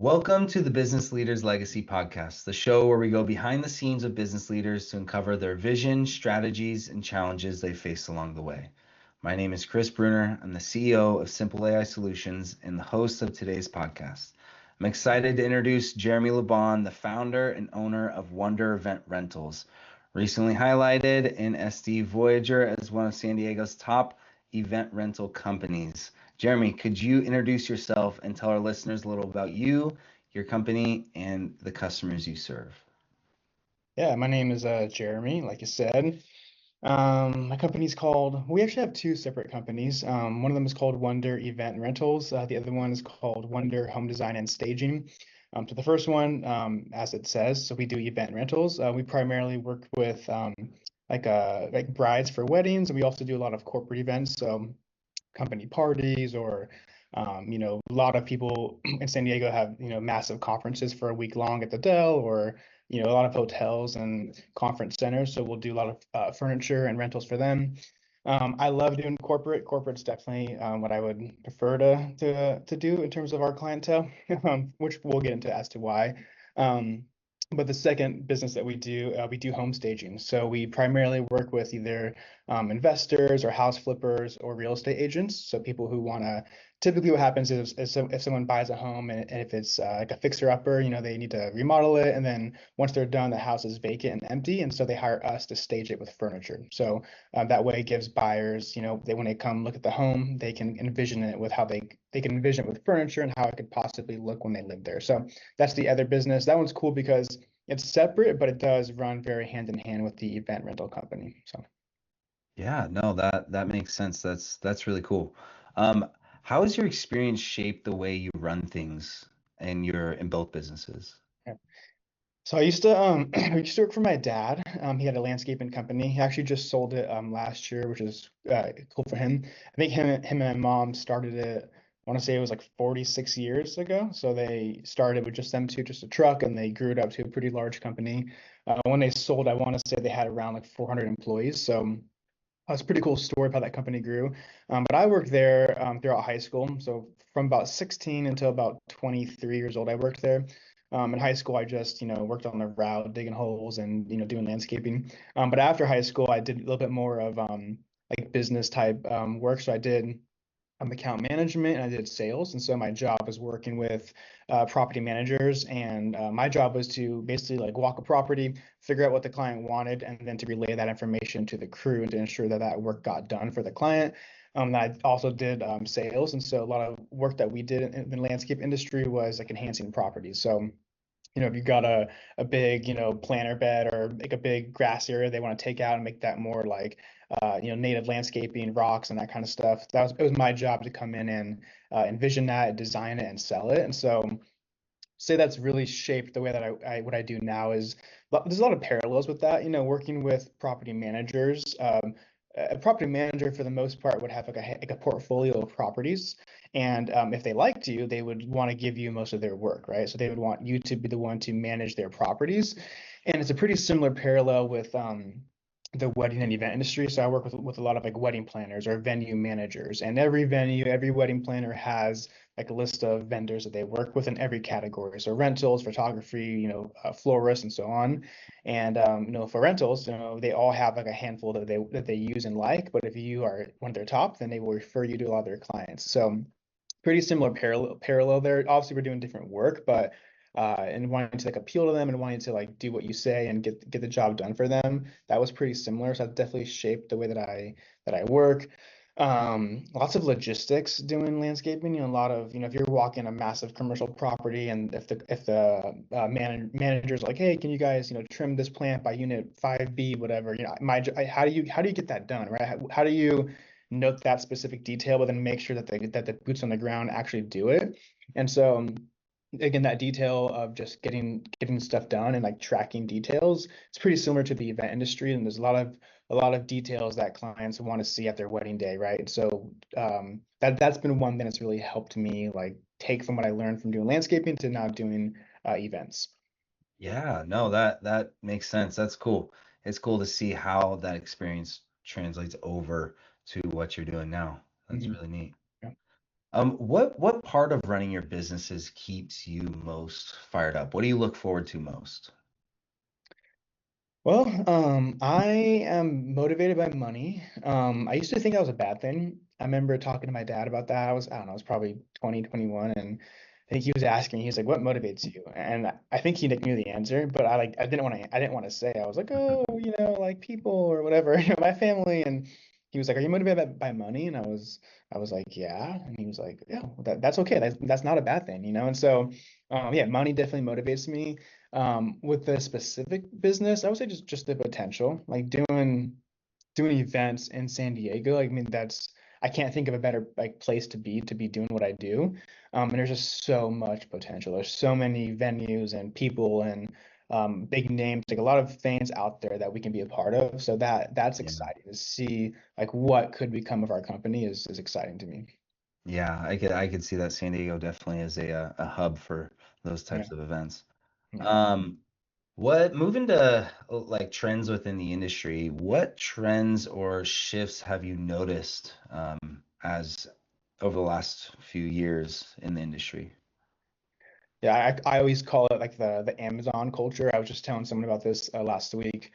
Welcome to the Business Leaders Legacy Podcast, the show where we go behind the scenes of business leaders to uncover their vision, strategies, and challenges they face along the way. My name is Chris Bruner. I'm the CEO of Simple AI Solutions and the host of today's podcast. I'm excited to introduce Jeremy LaBahn, the founder and owner of Wonder Event Rentals, recently highlighted in SD Voyager as one of San Diego's top event rental companies. Jeremy, could you introduce yourself and tell our listeners a little about you, your company, and the customers you serve? Yeah, my name is Jeremy, like you said. My company's we actually have two separate companies. One of them is called Wonder Event Rentals. The other one is called Wonder Home Design and Staging. So the first one, as it says, so we do event rentals. We primarily work with like brides for weddings. We also do a lot of corporate events, so company parties or a lot of people in San Diego have, massive conferences for a week long at the Dell or, a lot of hotels and conference centers. So we'll do a lot of furniture and rentals for them. I love doing corporate. Corporate's definitely what I would prefer to do in terms of our clientele, which we'll get into as to why. But the second business that we do home staging. So we primarily work with either investors or house flippers or real estate agents. So people who want to, typically what happens is if someone buys a home and if it's like a fixer upper, they need to remodel it. And then once they're done, the house is vacant and empty. And so they hire us to stage it with furniture. So that way it gives buyers, when they come look at the home, they can envision it with how they can envision it with furniture and how it could possibly look when they live there. So that's the other business. That one's cool because it's separate, but it does run very hand in hand with the event rental company. So Yeah, no, that makes sense. That's really cool. Um, how has your experience shaped the way you run things in both businesses? yeah. So I used to I used to work for my dad. He had a landscaping company. He actually just sold it last year, which is cool for him. I think him and my mom started it. I want to say it was like 46 years ago. So they started with just them two, just a truck, and they grew it up to a pretty large company. When they sold, I want to say they had around like 400 employees. So that's a pretty cool story of how that company grew. But I worked there throughout high school. So from about 16 until about 23 years old, I worked there. In high school, I just, worked on the route, digging holes and, doing landscaping. But after high school, I did a little bit more of like business type work. So I did account management and I did sales. And so my job was working with property managers. And my job was to basically like walk a property, figure out what the client wanted, and then to relay that information to the crew and to ensure that that work got done for the client. And I also did sales. And so a lot of work that we did in the landscape industry was like enhancing properties. So if you got a big, planter bed or like a big grass area they want to take out and make that more like, native landscaping, rocks and that kind of stuff. It was my job to come in and envision that, design it, and sell it. And so, say that's really shaped the way that I what I do now is there's a lot of parallels with that. Working with property managers. A property manager, for the most part, would have like a portfolio of properties, and if they liked you, they would want to give you most of their work, right? So they would want you to be the one to manage their properties, and it's a pretty similar parallel with the wedding and event industry. So I work with a lot of like wedding planners or venue managers, and every venue, every wedding planner has like a list of vendors that they work with in every category. So rentals, photography, florists, and so on. And for rentals, they all have like a handful that they use and like. But if you are one of their top, then they will refer you to a lot of their clients. So pretty similar parallel there. Obviously, we're doing different work, but and wanting to like appeal to them and wanting to like do what you say and get the job done for them. That was pretty similar. So that definitely shaped the way that I work. Lots of logistics doing landscaping. A lot of, if you're walking a massive commercial property and if the manager's like, hey, can you guys, trim this plant by unit 5B, whatever, how do you get that done, right? How do you note that specific detail, but then make sure that the boots on the ground actually do it? And so again, that detail of just getting stuff done and like tracking details, it's pretty similar to the event industry, and there's a lot of details that clients want to see at their wedding day, right? So that's been one thing that's really helped me like take from what I learned from doing landscaping to now doing events. Yeah, no, that makes sense. That's cool. It's cool to see how that experience translates over to what you're doing now. That's Mhm. really neat. Yeah. What part of running your businesses keeps you most fired up? What do you look forward to most? Well, I am motivated by money. I used to think that was a bad thing. I remember talking to my dad about that. I don't know, I was probably 20, 21, and I think he was asking, he's like, "What motivates you?" And I think he knew the answer, but I didn't want to say. I was like, "Oh, like people or whatever, my family." And he was like, "Are you motivated by money?" And I was like, "Yeah." And he was like, "Yeah, well, that's okay. That's not a bad thing, you know." And so, yeah, money definitely motivates me. With the specific business, I would say just the potential, like doing events in San Diego. Like, I mean, that's I can't think of a better like place to be doing what I do. And there's just so much potential. There's so many venues and people and big names, like a lot of things out there that we can be a part of. So that's Yeah. exciting to see like what could become of our company is exciting to me. Yeah, I could see that San Diego definitely is a hub for those Yeah. types of events. Yeah. Um, what moving to like trends within the industry, what trends or shifts have you noticed as over the last few years in the industry? Yeah, I always call it like the Amazon culture. I was just telling someone about this last week.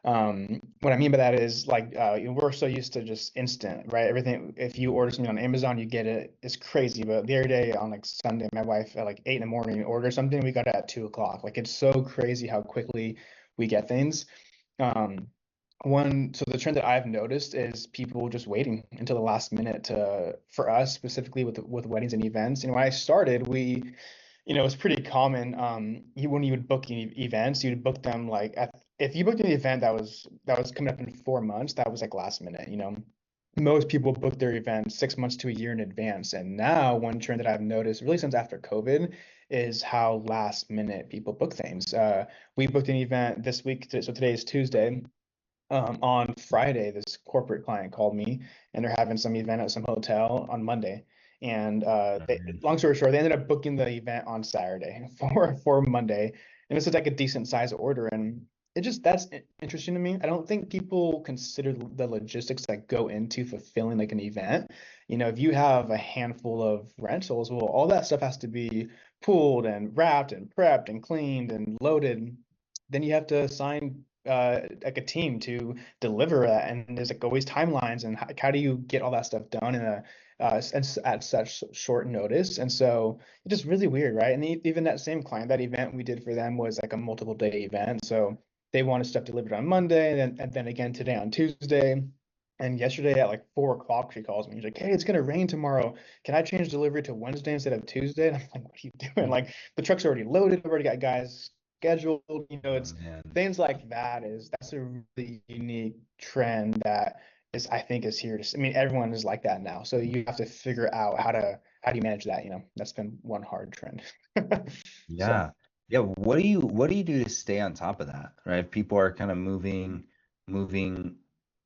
What I mean by that is like we're so used to just instant, right? Everything, if you order something on Amazon, you get it. It's crazy. But the other day on like Sunday, my wife at like 8 in the morning ordered something. We got it at 2 o'clock. Like it's so crazy how quickly we get things. Um, so the trend that I've noticed is people just waiting until the last minute to, for us specifically with weddings and events. And when I started, it was pretty common. When you would book events, you'd book them like if you booked an event that was coming up in 4 months, that was like last minute. Most people book their events 6 months to a year in advance. And now one trend that I've noticed really since after COVID is how last minute people book things. We booked an event this week, so today is Tuesday. On Friday, this corporate client called me and they're having some event at some hotel on Monday. And long story short, they ended up booking the event on Saturday for Monday. And this is like a decent size order. And that's interesting to me. I don't think people consider the logistics that go into fulfilling like an event. If you have a handful of rentals, well, all that stuff has to be pulled and wrapped and prepped and cleaned and loaded. Then you have to assign like a team to deliver that, and there's like always timelines, and how do you get all that stuff done in at such short notice? And so it's just really weird, right? And even that same client, that event we did for them was like a multiple day event, so they wanted stuff delivered on Monday, and then again today on Tuesday. And yesterday at like 4 o'clock, she calls me. She's like, "Hey, it's gonna rain tomorrow. Can I change delivery to Wednesday instead of Tuesday?" And I'm like, "What are you doing? Like the truck's already loaded. I've already got guys scheduled. Oh It's man. things like that's a really unique trend that is I think is here to. I mean, everyone is like that now. So you have to figure out how do you manage that. That's been one hard trend. So Yeah. Yeah. What do you do to stay on top of that? Right? People are kind of moving.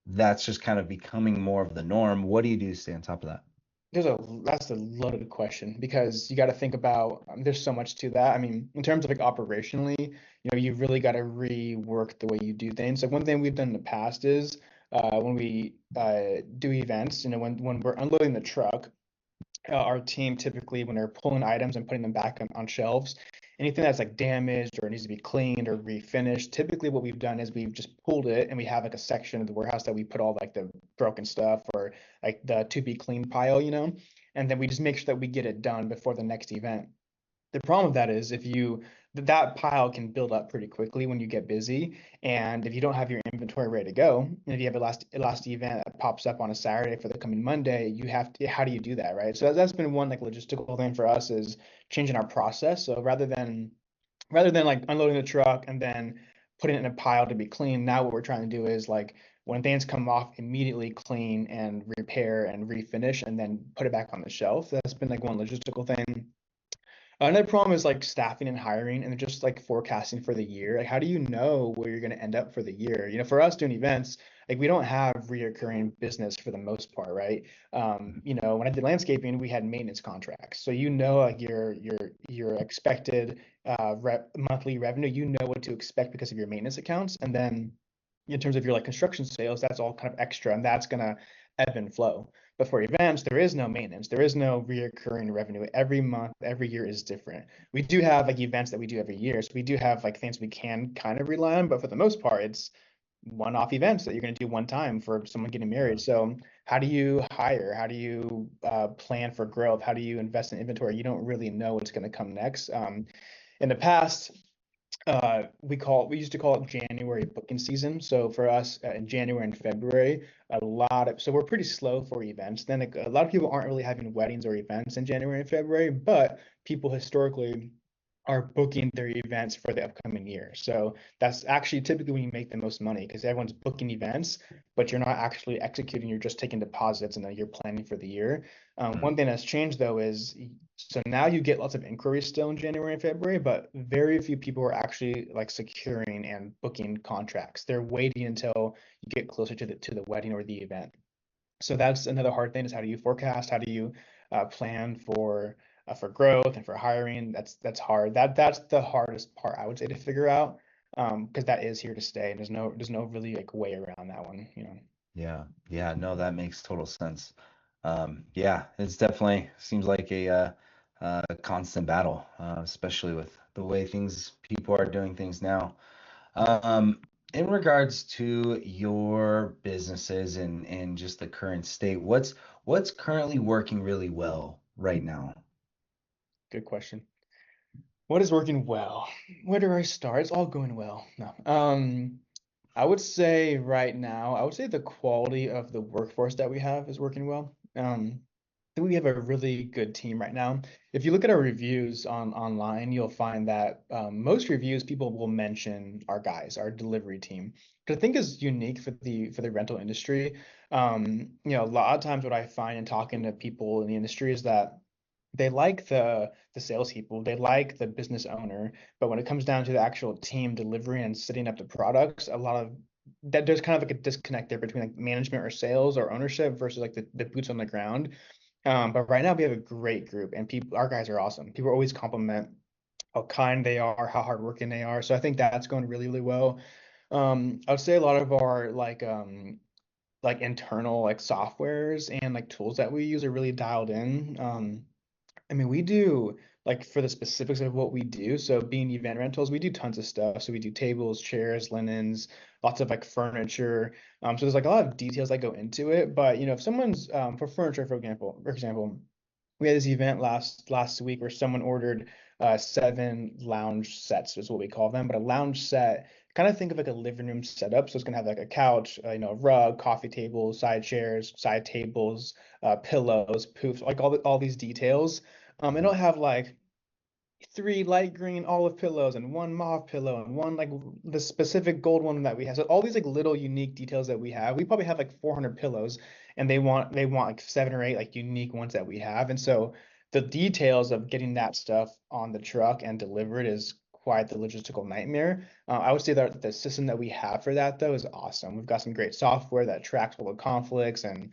That's just kind of becoming more of the norm. What do you do to stay on top of that? that's a loaded question because you got to think about there's so much to that. I mean, in terms of like operationally, you've really got to rework the way you do things. Like one thing we've done in the past is when we do events, when we're unloading the truck, our team typically when they're pulling items and putting them back on shelves, anything that's like damaged or needs to be cleaned or refinished, typically what we've done is we've just pulled it and we have like a section of the warehouse that we put all like the broken stuff or like the to be cleaned pile, and then we just make sure that we get it done before the next event. The problem with that is if you that pile can build up pretty quickly when you get busy, and if you don't have your inventory ready to go, and if you have a last event that pops up on a Saturday for the coming Monday, you have to how do you do that, right? So that's been one like logistical thing for us is changing our process. So rather than like unloading the truck and then putting it in a pile to be cleaned, now what we're trying to do is like when things come off, immediately clean and repair and refinish and then put it back on the shelf. That's been like one logistical thing. Another problem is like staffing and hiring and just like forecasting for the year. Like, how do you know where you're going to end up for the year? For us doing events, like we don't have reoccurring business for the most part, right? When I did landscaping, we had maintenance contracts, so like your expected monthly revenue, what to expect because of your maintenance accounts, and then in terms of your like construction sales, that's all kind of extra, and ebb and flow. But for events, there is no maintenance. There is no reoccurring revenue. Every month, every year is different. We do have like events that we do every year. So we do have like things we can kind of rely on, but for the most part, it's one-off events that you're going to do one time for someone getting married. So how do you hire? How do you plan for growth? How do you invest in inventory? You don't really know what's going to come next. In the past, we used to call it January booking season. So for us in January and February, so we're pretty slow for events. Then a lot of people aren't really having weddings or events in January and February, but people historically are booking their events for the upcoming year. So that's actually typically when you make the most money because everyone's booking events, but you're not actually executing. You're just taking deposits and then you're planning for the year. Mm. One thing that's changed though is so now you get lots of inquiries still in January and February, but very few people are actually like securing and booking contracts. They're waiting until you get closer to the wedding or the event. So that's another hard thing is how do you forecast? How do you plan for growth and for hiring? That's hard. That's the hardest part I would say to figure out because that is here to stay. And there's no really like way around that one, you know. Yeah, yeah, no, that makes total sense. Yeah, it's definitely seems like a constant battle, especially with the way people are doing things now. Um, in regards to your businesses and just the current state, what's currently working really well right now? Good question. What is working well? Where do I start? It's all going well. No. I would say right now, I would say the quality of the workforce that we have is working well. I think we have a really good team right now. If you look at our reviews online, you'll find that most reviews people will mention our guys, our delivery team, which I think is unique for the rental industry. A lot of times what I find in talking to people in the industry is that they like the salespeople, they like the business owner, but when it comes down to the actual team delivering and setting up the products, a lot of that there's kind of like a disconnect there between like management or sales or ownership versus like the boots on the ground. But right now we have a great group and our guys are awesome. People always compliment how kind they are, how hardworking they are. So I think that's going really, really well. I would say a lot of our like internal like softwares and like tools that we use are really dialed in. I mean, we do like for the specifics of what we do. So being event rentals, we do tons of stuff. So we do tables, chairs, linens, lots of like furniture. So there's like a lot of details that go into it. But if someone's for furniture, for example, we had this event last week where someone ordered 7 lounge sets is what we call them, but a lounge set kind of think of like a living room setup. So it's gonna have like a couch, a rug, coffee table, side chairs, side tables, pillows, poofs, like all these details. And it'll Mhm. have like 3 light green olive pillows and 1 mauve pillow and one like the specific gold one that we have. So all these like little unique details that we have. We probably have like 400 pillows, and they want like 7 or 8 like unique ones that we have. And so the details of getting that stuff on the truck and delivered is quite the logistical nightmare. I would say that the system that we have for that though is awesome. We've got some great software that tracks all the conflicts and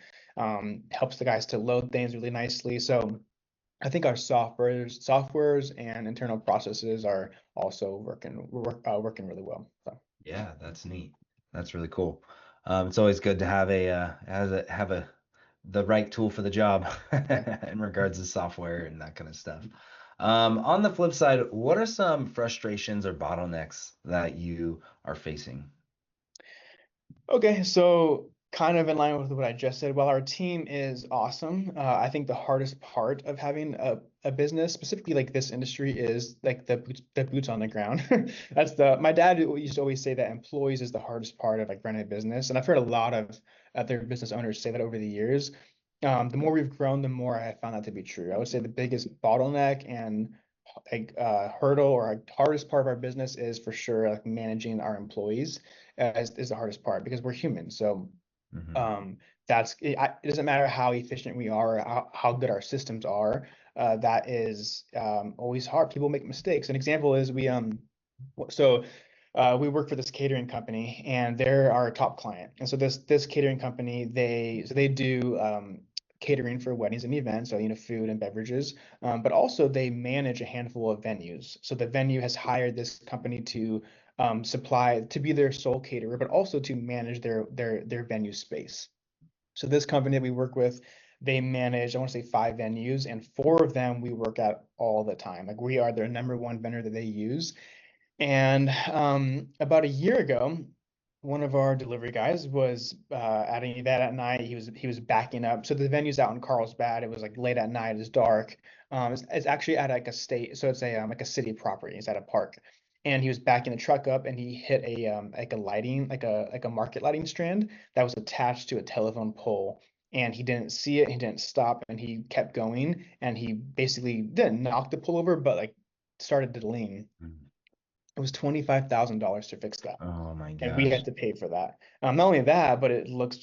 helps the guys to load things really nicely. So I think our softwares and internal processes are also working really well. So Yeah, that's neat. That's really cool. It's always good to have a the right tool for the job yeah. in regards to software and that kind of stuff. On the flip side, what are some frustrations or bottlenecks that you are facing? Okay, so kind of in line with what I just said, while our team is awesome, I think the hardest part of having a business, specifically like this industry, is like the boots on the ground. My dad used to always say that employees is the hardest part of like running a business, and I've heard a lot of other business owners say that over the years. The more we've grown, the more I have found that to be true. I would say the biggest bottleneck and like hurdle or hardest part of our business is for sure like managing our employees is the hardest part because we're human. So Hmm. um, it doesn't matter how efficient we are or how good our systems are. That is always hard. People make mistakes. An example is so we work for this catering company and they're our top client. And so this catering company they do catering for weddings and events, so food and beverages. But also they manage a handful of venues. So the venue has hired this company to supply to be their sole caterer, but also to manage their venue space. So this company that we work with, they manage, I want to say 5 venues, and 4 of them we work at all the time. Like we are their number one vendor that they use. And about a year ago, one of our delivery guys was at an event at night. He was backing up. So the venue's out in Carlsbad. It was like late at night. It's dark. It's actually at like a state. So it's a like a city property. It's at a park. And he was backing the truck up, and he hit a like a lighting, like a market lighting strand that was attached to a telephone pole. And he didn't see it. He didn't stop, and he kept going. And he basically didn't knock the pole over, but like started to lean. Mm. It was $25,000 to fix that, Oh my and we gosh. had to pay for that. Not only that, but it looks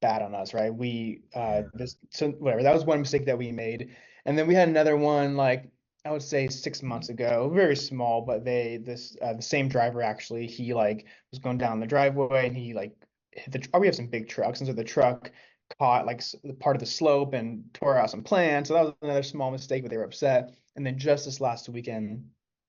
bad on us, right? Yeah. This so whatever. That was one mistake that we made, and then we had another one like I would say 6 months ago, very small, but the same driver actually he like was going down the driveway and he like hit we have some big trucks, and so the truck caught like the part of the slope and tore out some plants. So that was another small mistake, but they were upset. And then just this last weekend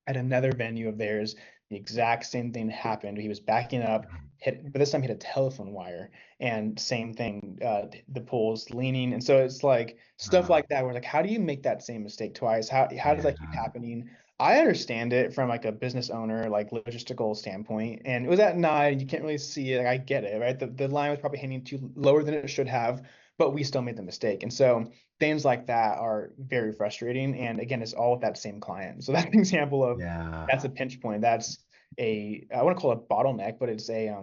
at another venue of theirs, the exact same thing happened. He was backing up, but this time he hit a telephone wire, and same thing. The pole's leaning, and so it's like stuff Oh, like that. Where it's like, how do you make that same mistake twice? How does that keep yeah. happening? I understand it from like a business owner, like logistical standpoint, and it was at night, and you can't really see it. Like, I get it, right? The line was probably hanging too lower than it should have, but we still made the mistake, and so things like that are very frustrating. And again, it's all with that same client. So that's an example of Yeah. that's a pinch point. That's I wouldn't call it a bottleneck, but it's a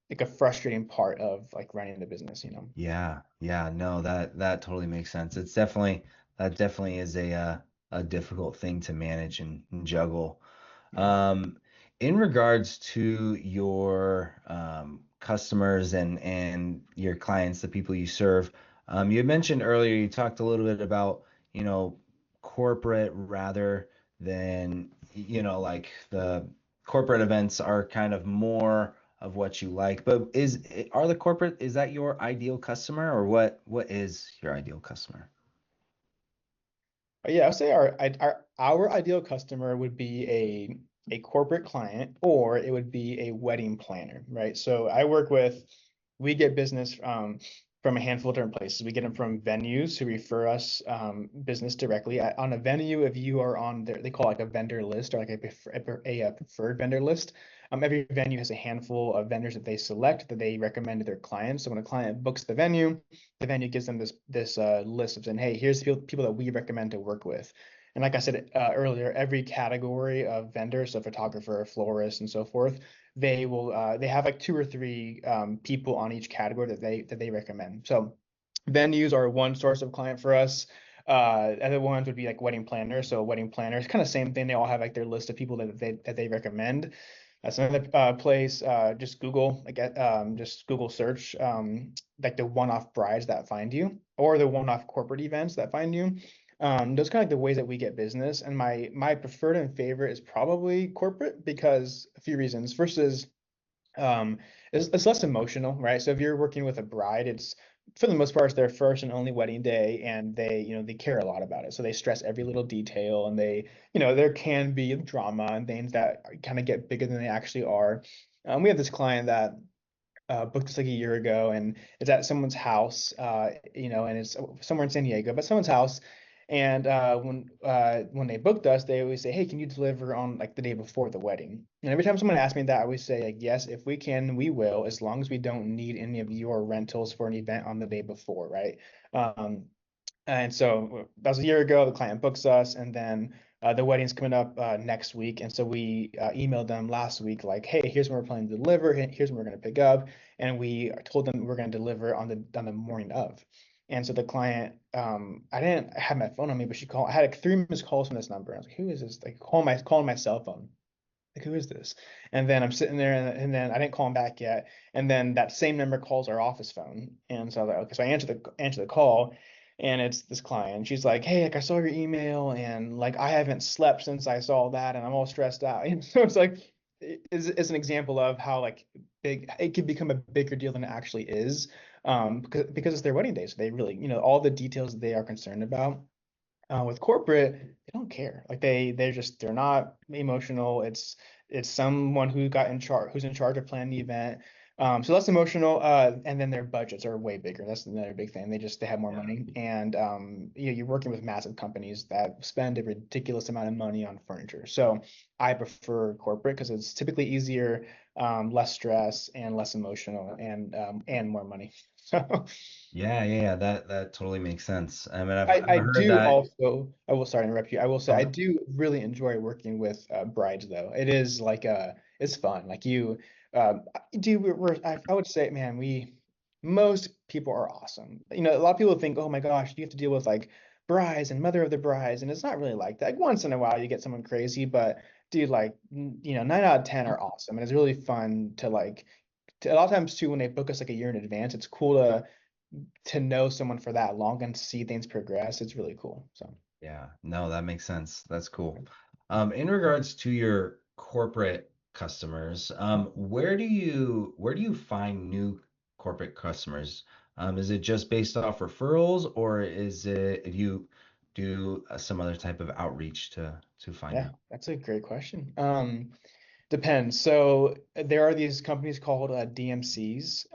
like a frustrating part of like running the business, you know. Yeah, yeah, no, that totally makes sense. It's definitely that definitely is a difficult thing to manage and juggle. Yeah. Um, in regards to your customers and your clients, the people you serve, you had mentioned earlier, you talked a little bit about, you know, corporate rather than, like the corporate events are kind of more of what you like. But are the corporate, is that your ideal customer, or what is your ideal customer? Yeah, I would say our ideal customer would be a corporate client, or it would be a wedding planner, right? So we get business from a handful of different places. We get them from venues who refer us business directly. On a venue, if you are on their, they call it like a vendor list or like a preferred vendor list. Every venue has a handful of vendors that they select that they recommend to their clients. So when a client books the venue gives them this list of saying, hey, here's the people that we recommend to work with. And like I said earlier, every category of vendors, so photographer, florist, and so forth, they have like 2 or 3 people on each category that they recommend. So venues are one source of client for us. Other ones would be like wedding planners. So wedding planners, kind of same thing. They all have like their list of people that they recommend. That's another place. Just Google search like the one-off brides that find you, or the one-off corporate events that find you. Those kind of like the ways that we get business. And my preferred and favorite is probably corporate because a few reasons. First is um, it's less emotional, right? So if you're working with a bride, it's for the most part it's their first and only wedding day, and they care a lot about it. So they stress every little detail, and there can be drama and things that kind of get bigger than they actually are. We have this client that booked this like a year ago, and it's at someone's house, and it's somewhere in San Diego, but someone's house. And when they booked us, they always say, "Hey, can you deliver on like the day before the wedding?" And every time someone asks me that, I always say, like, "Yes, if we can, we will, as long as we don't need any of your rentals for an event on the day before, right?" Um, and so that was a year ago. The client books us, and then the wedding's coming up next week. And so we emailed them last week, like, "Hey, here's when we're planning to deliver. Here's when we're going to pick up." And we told them we're going to deliver on the morning of. And so the client, I didn't have my phone on me, but she called. I had like 3 missed calls from this number. I was like, "Who is this?" Like, calling my cell phone. Like, who is this? And then I'm sitting there, and then I didn't call him back yet. And then that same number calls our office phone. And so I was like, okay, so I answer the call, and it's this client. She's like, "Hey, like I saw your email, and like I haven't slept since I saw that, and I'm all stressed out." And so it's like it's an example of how like big it can become a bigger deal than it actually is, because it's their wedding day. So they really, all the details they are concerned about. With corporate, they don't care. Like they're not emotional. It's someone who's in charge of planning the event. So less emotional, and then their budgets are way bigger. That's another big thing. They have more Yeah. money, and you're working with massive companies that spend a ridiculous amount of money on furniture. So I prefer corporate because it's typically easier, less stress, and less emotional, and more money. So Yeah. That totally makes sense. I mean, I I've heard do that. also, I will, sorry to interrupt you. I will say I Okay. do really enjoy working with brides though. It is like it's fun. Like you do I would say, man, most people are awesome. You know, a lot of people think, oh my gosh, you have to deal with like brides and mother of the brides, and it's not really like that. Like, once in a while you get someone crazy, but dude, like you know, 9 out of 10 are awesome. And it's really fun to like a lot of times too when they book us like a year in advance, it's cool to know someone for that long and see things progress. It's really cool. So Yeah, no, that makes sense. That's cool. In regards to your corporate customers, where do you find new corporate customers? Is it just based off referrals, or is it if you do some other type of outreach to find yeah, new? that's a great question. Depends. So there are these companies called DMCs,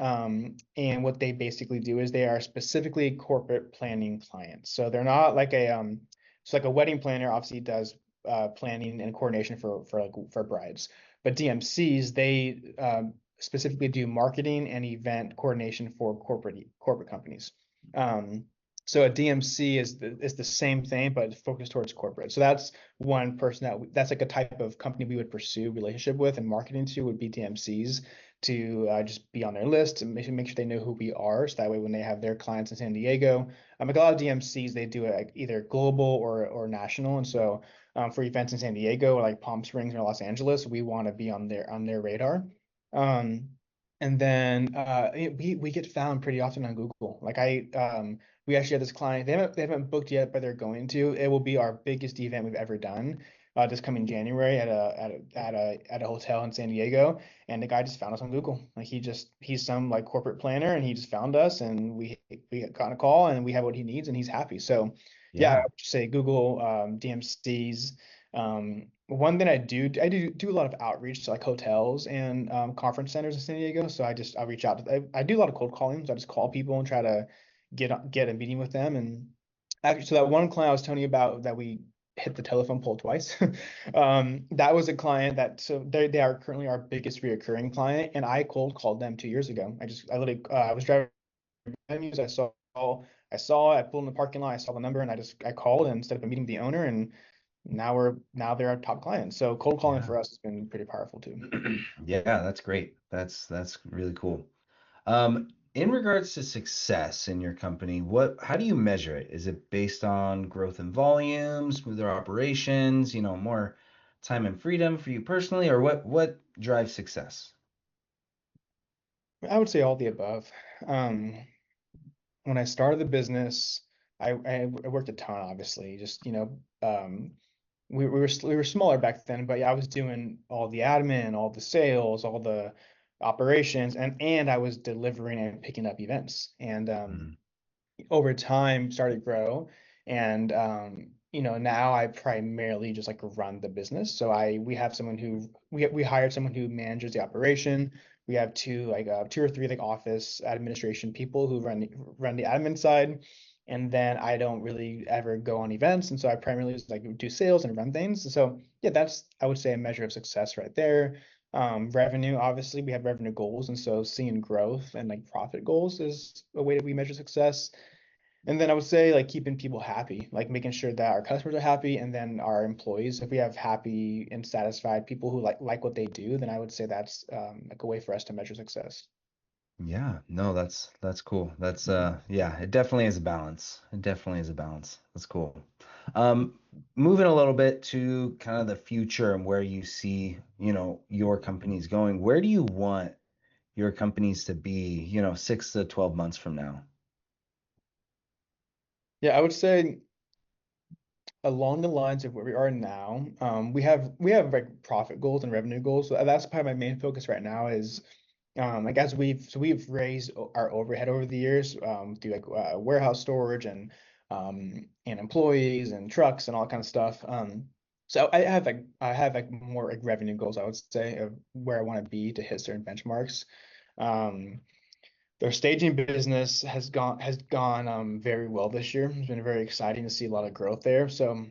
and what they basically do is they are specifically corporate planning clients. So they're not like so like a wedding planner obviously does planning and coordination for brides, but DMCs they specifically do marketing and event coordination for corporate companies. Um, so a DMC is the same thing, but focused towards corporate. So that's one person that's like a type of company we would pursue relationship with and marketing to would be DMCs to just be on their list and make sure they know who we are. So that way, when they have their clients in San Diego, like a lot of DMCs, they do it like either global or national. And so for events in San Diego or like Palm Springs or Los Angeles, we want to be on their radar. Um, and then we get found pretty often on Google. Like we actually have this client. They haven't booked yet, but they're going to. It will be our biggest event we've ever done this coming January at a hotel in San Diego. And the guy just found us on Google. Like he's some like corporate planner, and he just found us, and we got a call, and we have what he needs, and he's happy. So yeah, I Yeah. would say Google, DMCs. One thing I do a lot of outreach to like hotels and conference centers in San Diego. So I reach out I do a lot of cold calling. So I just call people and try to get a meeting with them. And actually, so that one client I was telling you about that we hit the telephone pole twice. That was a client that so they are currently our biggest reoccurring client, and I cold called them 2 years ago. I literally I was driving by news. I pulled in the parking lot. I saw the number, and I called and set up a meeting with the owner, and now they're our top client. So cold calling Yeah. for us has been pretty powerful too. Yeah, that's great. That's really cool. In regards to success in your company, how do you measure it? Is it based on growth in volume, smoother operations, more time and freedom for you personally, or what drives success? I would say all the above. Um, when I started the business, I worked a ton, obviously. Just we were smaller back then, but yeah, I was doing all the admin, all the sales, all the operations, and I was delivering and picking up events. And Mhm. over time started to grow. And now I primarily just like run the business. So I we have someone who we hired someone who manages the operation. We have two or three like office administration people who run the admin side. And then I don't really ever go on events, and so I primarily just like do sales and run things. So yeah, that's I would say a measure of success right there. Revenue, obviously, we have revenue goals, and so seeing growth and like profit goals is a way that we measure success. And then I would say like keeping people happy, like making sure that our customers are happy, and then our employees, if we have happy and satisfied people who like what they do, then I would say that's like a way for us to measure success. Yeah, no, that's cool. Yeah, it definitely is a balance. It definitely is a balance. That's cool. Um, Moving a little bit to kind of the future and where you see, your companies going. Where do you want your companies to be, 6 to 12 months from now? Yeah, I would say along the lines of where we are now, we have like profit goals and revenue goals. So that's probably my main focus right now is like as we've raised our overhead over the years through like warehouse storage and employees and trucks and all that kind of stuff. So I have like more like revenue goals I would say of where I want to be to hit certain benchmarks. Um, their staging business has gone very well this year. It's been very exciting to see a lot of growth there. So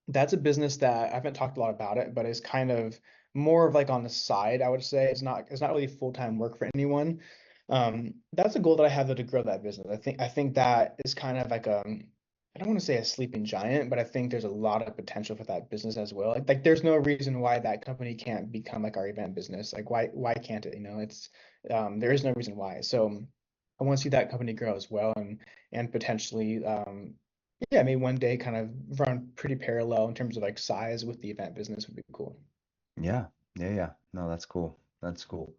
that's a business that I haven't talked a lot about it, but it's kind of more of like on the side, I would say. It's not really full-time work for anyone. That's a goal that I have to grow that business. I think that is kind of like I don't want to say a sleeping giant, but I think there's a lot of potential for that business as well. Like there's no reason why that company can't become like our event business. Like why can't it? It's there is no reason why. So I want to see that company grow as well and potentially yeah, maybe one day kind of run pretty parallel in terms of like size with the event business would be cool. Yeah, yeah. No, that's cool. That's cool.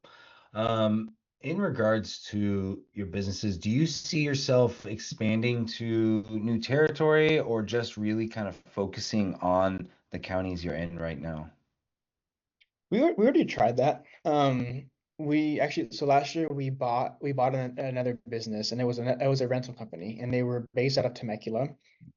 In regards to your businesses, do you see yourself expanding to new territory or just really kind of focusing on the counties you're in right now? We already tried that. We actually so last year we bought another business and it was a rental company and they were based out of Temecula,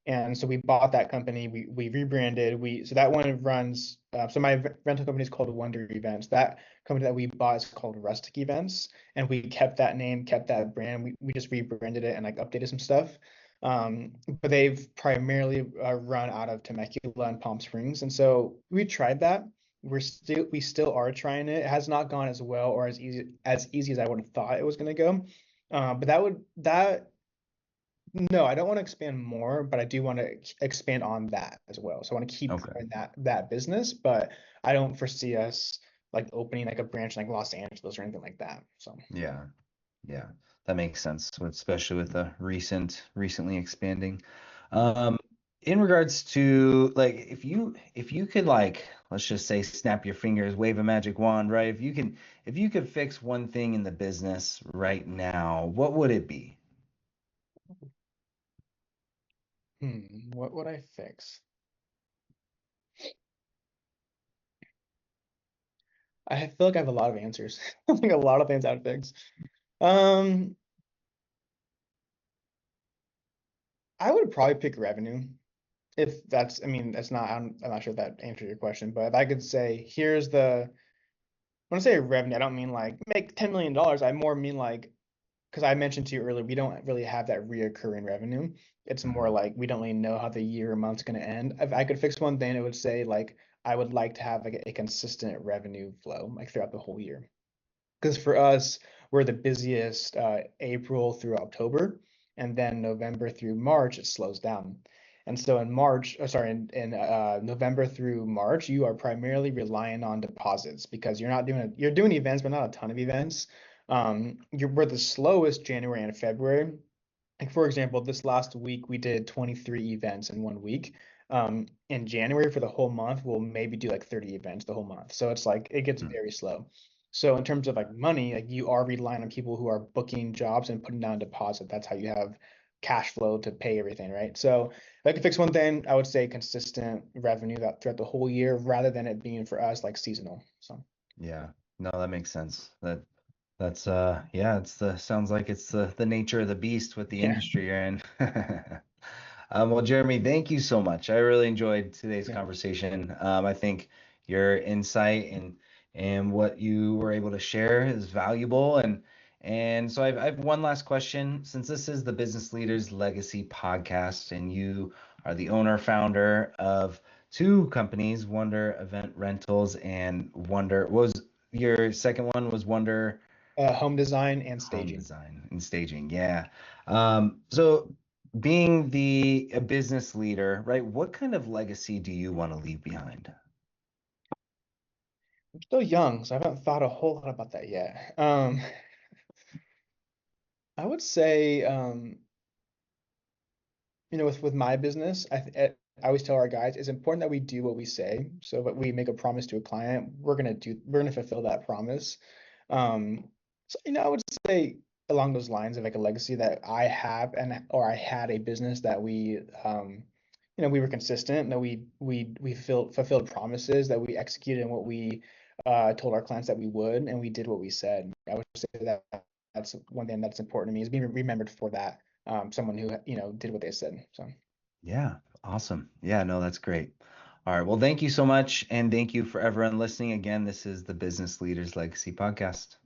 and so we bought that company. We rebranded. We so that one runs. So my rental company is called Wonder Events. That company that we bought is called Rustic Events, and we kept that name, kept that brand. We just rebranded it and like updated some stuff. But they've primarily run out of Temecula and Palm Springs, and so we tried that. We still are trying it. It has not gone as well or as easy as I would have thought it was going to go. But that no, I don't want to expand more, but I do want to expand on that as well. So I want to keep Okay. growing that business, but I don't foresee us like opening like a branch in like Los Angeles or anything like that. So Yeah, yeah. That makes sense, especially with the recently expanding. Um, in regards to like if you could like let's just say snap your fingers, wave a magic wand, right? If you could fix one thing in the business right now, what would it be? what would I fix? I feel like I have a lot of answers. I think a lot of things I'd fix. Um, I would probably pick revenue. If that's, I mean, that's not, I'm not sure if that answers your question, but if I could say, when I say revenue, I don't mean like make $10 million. I more mean like, because I mentioned to you earlier, we don't really have that reoccurring revenue. It's more Mhm. like we don't really know how the year or month's going to end. If I could fix one thing, it would say like, I would like to have like a consistent revenue flow like throughout the whole year. Because for us, we're the busiest April through October, and then November through March, it slows down. And so in March, sorry, in November through March, you are primarily relying on deposits because you're doing events, but not a ton of events. We're the slowest January and February. Like for example, this last week we did 23 events in one week. In January for the whole month, we'll maybe do like 30 events the whole month. So it's like it gets Mhm. very slow. So in terms of like money, like you are relying on people who are booking jobs and putting down a deposit. That's how you have cash flow to pay everything, right? So if I could fix one thing, I would say consistent revenue that throughout the whole year rather than it being for us like seasonal. So Yeah. No, that makes sense. That's yeah, it's the sounds like it's the nature of the beast with the yeah, industry you're in. Well, Jeremy, thank you so much. I really enjoyed today's yeah. conversation. I think your insight and what you were able to share is valuable. And so I've one last question. Since this is the Business Leaders Legacy podcast, and you are the owner founder of two companies, Wonder Event Rentals and Wonder, what was your second one was Wonder Home design and Home staging. Design and Staging. Yeah. So being a business leader, right? What kind of legacy do you want to leave behind? I'm still young, so I haven't thought a whole lot about that yet. I would say, with my business, I always tell our guys it's important that we do what we say. So if we make a promise to a client, we're gonna fulfill that promise. Um, so I would say along those lines of like a legacy that I have or I had a business that we were consistent, that we fulfilled promises, that we executed in what we told our clients that we would, and we did what we said. I would say that that's one thing that's important to me is being remembered for that. Someone who did what they said. So Yeah, awesome. Yeah, no, that's great. All right. Well, thank you so much. And thank you for everyone listening. Again, this is the Business Leaders Legacy Podcast.